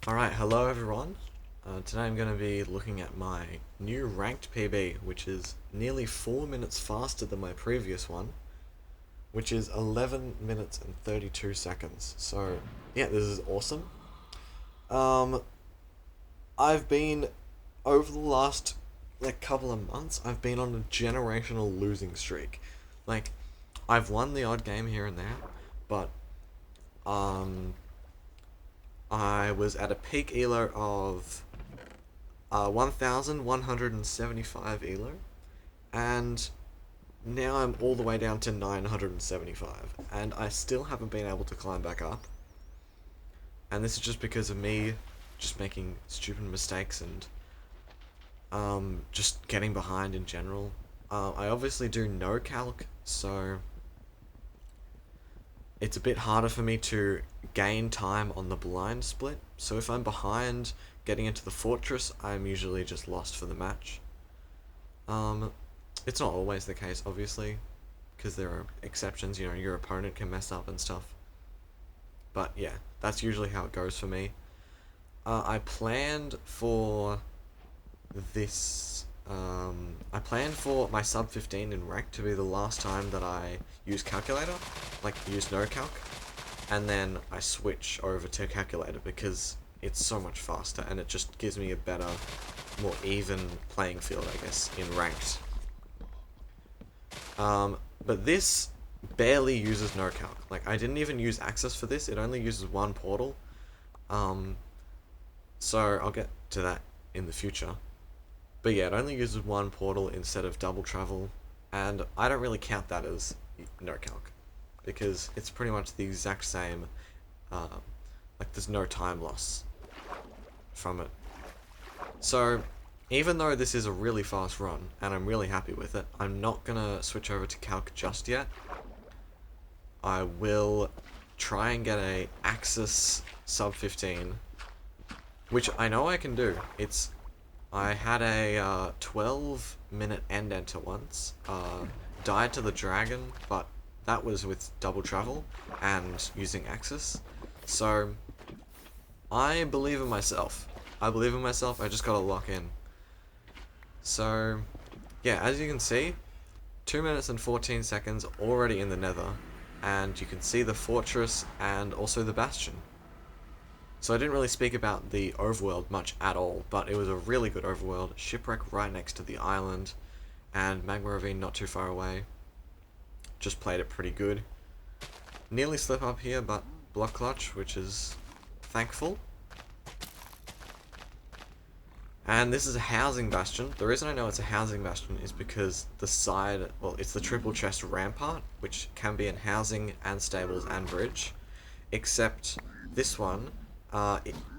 Alright, hello everyone. Today I'm going to be looking at my new ranked PB, which is nearly 4 minutes faster than my previous one, which is 11 minutes and 32 seconds. So, yeah, this is awesome. Um, I've been, over the last, couple of months, I've been on a generational losing streak. Like, I've won the odd game here and there, but, um, I was at a peak elo of 1,175 elo, and now I'm all the way down to 975, and I still haven't been able to climb back up. And this is just because of me just making stupid mistakes and just getting behind in general. I obviously do no calc, so it's a bit harder for me to gain time on the blind split. So if I'm behind getting into the fortress, I'm usually just lost for the match. Um, it's not always the case, obviously, because there are exceptions. You know, your opponent can mess up and stuff. But yeah, that's usually how it goes for me. I planned for this. I planned for my sub 15 in rank to be the last time that I use calculator, like use no calc, and then I switch over to calculator because it's so much faster and it just gives me a better, more even playing field, I guess, in ranked. But this barely uses no calc. Like, I didn't even use access for this. It only uses one portal. Um, so I'll get to that in the future. But yeah, it only uses one portal instead of double travel, and I don't really count that as no calc because it's pretty much the exact same. Uh, like, there's no time loss from it. So, even though this is a really fast run, and I'm really happy with it, I'm not gonna switch over to calc just yet. I will try and get a Axis sub 15, which I know I can do. I had a 12-minute end enter once, died to the dragon, but that was with double travel and using Axis. So, I believe in myself. I believe in myself, I just gotta lock in. So, yeah, as you can see, 2 minutes and 14 seconds already in the nether, and you can see the fortress and also the bastion. So I didn't really speak about the overworld much at all, but it was a really good overworld. Shipwreck right next to the island, and Magma Ravine not too far away. Just played it pretty good. Nearly slip up here, but block clutch, which is thankful. And this is a housing bastion. The reason I know it's a housing bastion is because the side, well, it's the triple chest rampart, which can be in housing and stables and bridge. Except this one,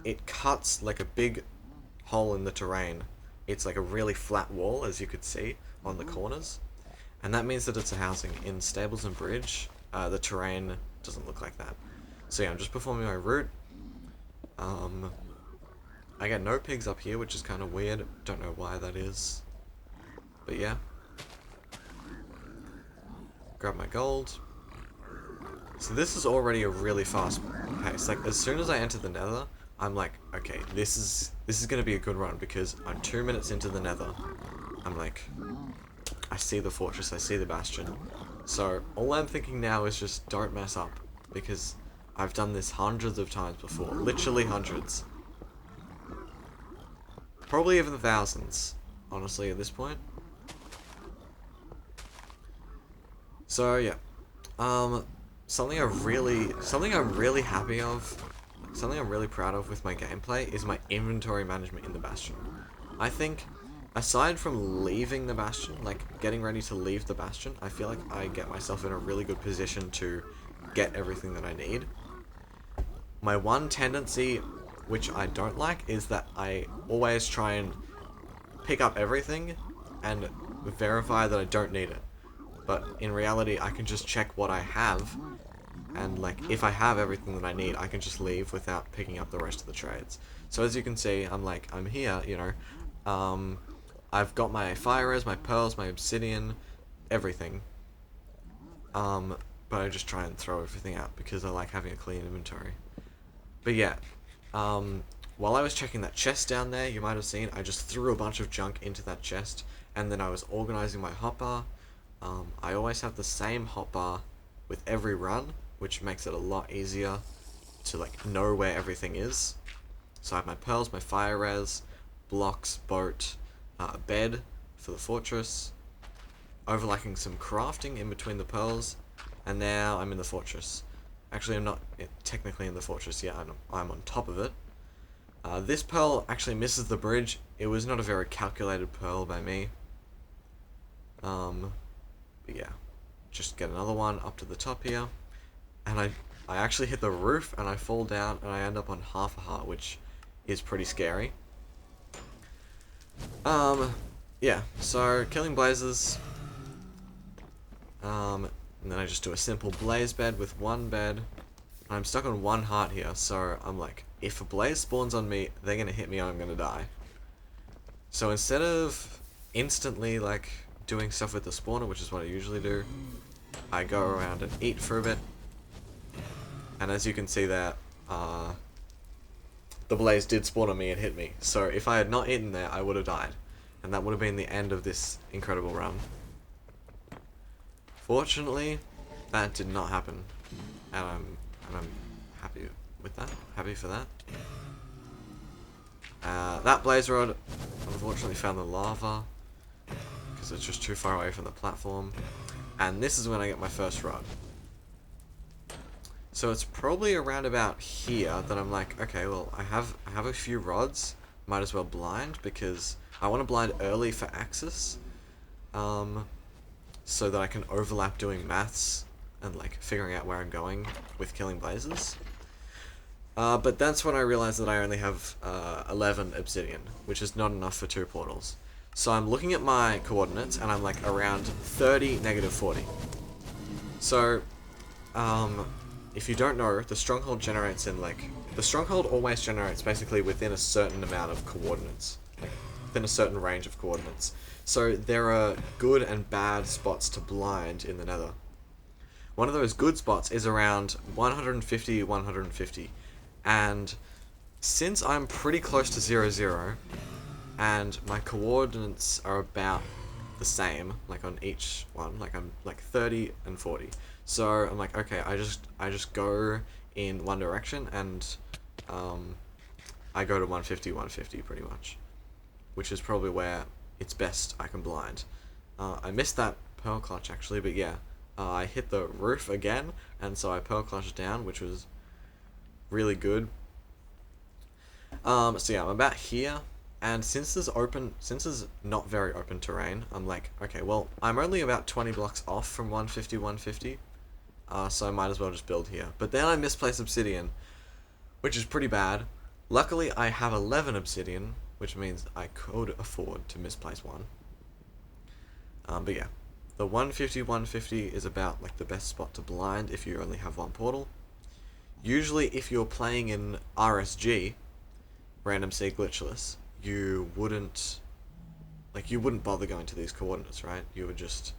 it cuts like a big hole in the terrain. It's like a really flat wall, as you could see on the corners. And that means that it's a housing. In stables and bridge, the terrain doesn't look like that. So yeah, I'm just performing my route. I get no pigs up here, which is kind of weird. Don't know why that is. But yeah. Grab my gold. So this is already a really fast pace. Like, as soon as I enter the nether, I'm like, okay, this is gonna be a good run because I'm 2 minutes into the nether. I'm like, I see the fortress, I see the bastion. So all I'm thinking now is just don't mess up because I've done this hundreds of times before. Literally hundreds. Probably even thousands, honestly, at this point. So yeah, something I'm really happy of, something I'm really proud of with my gameplay is my inventory management in the Bastion. I think, aside from leaving the Bastion, like getting ready to leave the Bastion, I feel like I get myself in a really good position to get everything that I need. My one tendency, which I don't like, is that I always try and pick up everything and verify that I don't need it. But in reality, I can just check what I have, and like, if I have everything that I need, I can just leave without picking up the rest of the trades. So as you can see, I'm here, you know, I've got my fire res, my pearls, my obsidian, everything. But I just try and throw everything out because I like having a clean inventory. But yeah, while I was checking that chest down there, you might have seen, I just threw a bunch of junk into that chest, and then I was organizing my hotbar. I always have the same hotbar with every run, which makes it a lot easier to like know where everything is. So I have my pearls, my fire res, blocks, boat, a bed for the fortress, overlacking some crafting in between the pearls, and now I'm in the fortress. Actually, I'm not technically in the fortress yet, I'm on top of it. This pearl actually misses the bridge. It was not a very calculated pearl by me. But yeah, just get another one up to the top here, and I actually hit the roof and I fall down and I end up on half a heart, which is pretty scary. Yeah, so killing blazes. And then I just do a simple blaze bed with one bed. I'm stuck on one heart here, so I'm like, if a blaze spawns on me, they're gonna hit me and I'm gonna die. So instead of instantly like doing stuff with the spawner, which is what I usually do, I go around and eat for a bit. And as you can see there, the blaze did spawn on me and hit me. So if I had not eaten there, I would have died. And that would have been the end of this incredible run. Fortunately, that did not happen. And I'm happy with that. Happy for that. That blaze rod unfortunately found the lava because it's just too far away from the platform. And this is when I get my first rod. So it's probably around about here that I'm like, okay, well, I have a few rods. Might as well blind because I want to blind early for Axis, so that I can overlap doing maths and like figuring out where I'm going with killing blazes. But that's when I realized that I only have 11 obsidian, which is not enough for 2 portals. So I'm looking at my coordinates and I'm like around 30, -40. So, if you don't know, the stronghold generates in like, the stronghold always generates basically within a certain amount of coordinates, like within a certain range of coordinates. So there are good and bad spots to blind in the nether. One of those good spots is around 150, 150. And since I'm pretty close to 0, 0, and my coordinates are about the same, like on each one, like I'm like 30 and 40. So I'm like, okay, I just go in one direction and I go to 150, 150 pretty much, which is probably where it's best I can blind. I missed that pearl clutch actually, but yeah, I hit the roof again, and so I pearl clutched down, which was really good. So yeah, I'm about here, and since there's not very open terrain, I'm like, okay, well, I'm only about 20 blocks off from 150, 150, so I might as well just build here. But then I misplaced obsidian, which is pretty bad. Luckily, I have 11 obsidian, which means I could afford to misplace one. But yeah, the 150, 150 is about like the best spot to blind if you only have one portal. Usually, if you're playing in RSG, Random Seed Glitchless, you wouldn't bother going to these coordinates, right? You would just...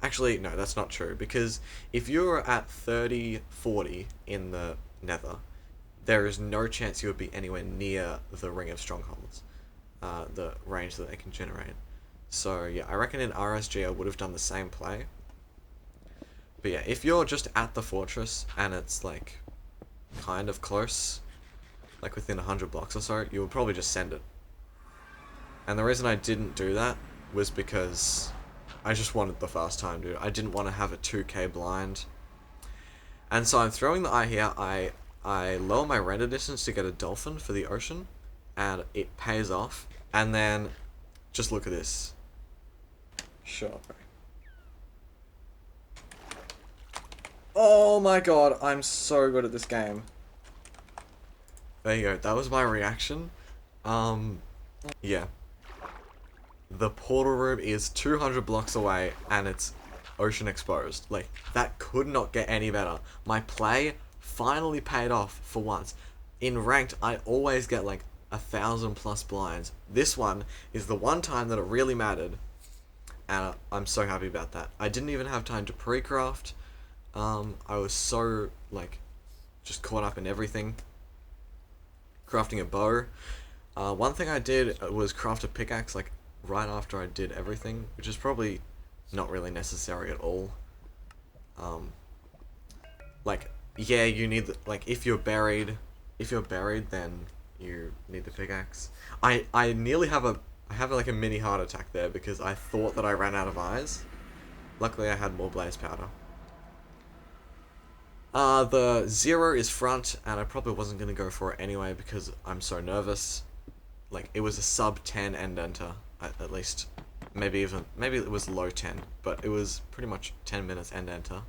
Actually, no, that's not true, because if you're at 30, 40 in the nether, there is no chance you would be anywhere near the Ring of Strongholds, the range that they can generate. So yeah, I reckon in RSG I would have done the same play. But yeah, if you're just at the fortress and it's like kind of close, like within 100 blocks or so, you would probably just send it. And the reason I didn't do that was because I just wanted the fast time, dude. I didn't want to have a 2k blind. And so I'm throwing the eye here. I lower my render distance to get a dolphin for the ocean, and it pays off. And then, just look at this. Sure. Oh my god, I'm so good at this game. There you go, that was my reaction. Yeah. The portal room is 200 blocks away, and it's ocean exposed. Like, that could not get any better. My play finally paid off for once. In ranked, I always get like 1,000+ blinds. This one is the one time that it really mattered, and I'm so happy about that. I didn't even have time to pre-craft. I was so, like, just caught up in everything. crafting a bow. One thing I did was craft a pickaxe like right after I did everything, which is probably not really necessary at all. Like, yeah, you need like if you're buried, then you need the pickaxe. I nearly have I have like a mini heart attack there because I thought that I ran out of eyes. Luckily, I had more blaze powder. The 0 is front, and I probably wasn't gonna go for it anyway because I'm so nervous. Like, it was a sub 10 end enter, at least. Maybe it was low 10, but it was pretty much 10 minutes end enter.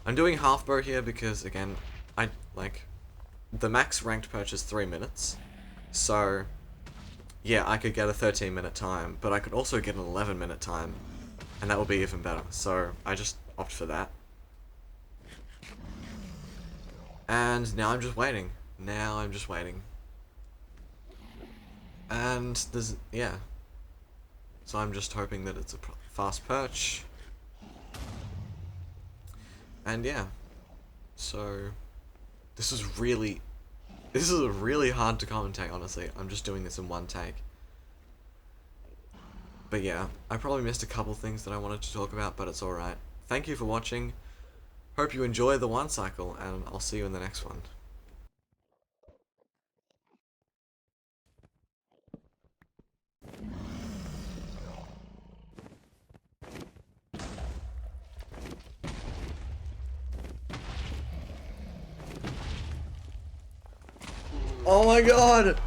I'm doing half bow here because, again, the max ranked perch is 3 minutes. So, yeah, I could get a 13-minute time, but I could also get an 11-minute time, and that would be even better. So, I just opt for that. And now I'm just waiting. And yeah. So I'm just hoping that it's a fast perch. And yeah. So, this is really hard to commentate, honestly. I'm just doing this in one take. But yeah, I probably missed a couple things that I wanted to talk about, but it's alright. Thank you for watching. Hope you enjoy the one cycle, and I'll see you in the next one. Oh my god!